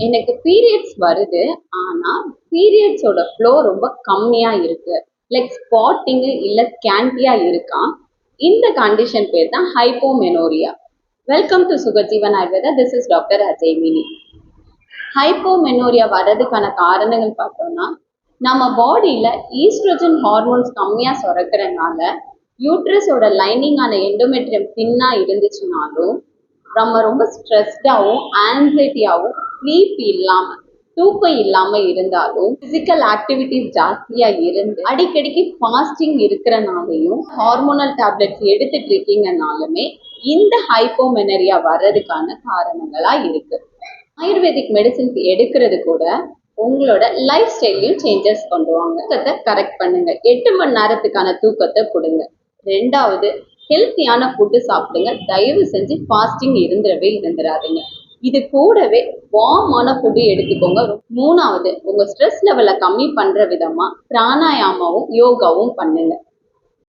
எனக்கு பீரியட்ஸ் வருது. ஆனா பீரியட்ஸோட ஃப்ளோ ரொம்ப கம்மியா இருக்கு. லைக் ஸ்பாட்டிங் இல்ல ஸ்கேண்டியா இருக்கா. இந்த கண்டிஷன் பேர் தான் hypomenorrhoea. Welcome to Sukhajeevan Ayurveda. This is doctor Ajaymini. Hypomenorrhoea வர்றதுக்கான காரணங்கள் பார்த்தோம்னா, நம்ம பாடியில ஈஸ்ட்ரோஜன் ஹார்மோன்ஸ் கம்மியா சுரக்கிறதுனால யூட்ரஸோட லைனிங்கான எண்டோமெட்ரியம் தின்னா இருந்துச்சுனாலும், நம்ம ரொம்ப ஸ்ட்ரெஸ்டாகவும் ஆன்சைட்டியாகவும் ஸ்லீப் இல்லாம தூக்கம் இல்லாம இருந்தாலும், பிசிக்கல் ஆக்டிவிட்டிஸ் ஜாஸ்தியா இருந்து அடிக்கடிக்கு ஃபாஸ்டிங் இருக்கிறனாலையும் ஹார்மோனல் டேப்லெட்ஸ் எடுத்துட்டு இருக்கீங்கனாலுமே இந்த ஹைப்போமெனரியா வர்றதுக்கான காரணங்களா இருக்கு. ஆயுர்வேதிக் மெடிசின்ஸ் எடுக்கிறது கூட உங்களோட லைஃப் ஸ்டைலையும் சேஞ்சஸ் கொண்டு வாங்க. தூக்கத்தை கரெக்ட் பண்ணுங்க. 8 மணி நேரத்துக்கான தூக்கத்தை கொடுங்க. 2வது, ஹெல்த்தியான ஃபுட்டு சாப்பிடுங்க. தயவு செஞ்சு ஃபாஸ்டிங் இருந்துடாதீங்க. இது கூடவே வார்மான ஃபுட்டு எடுத்துக்கோங்க. 3வது, உங்க ஸ்ட்ரெஸ் லெவலை கம்மி பண்ற விதமா பிராணாயாமாவும் யோகாவும் பண்ணுங்க.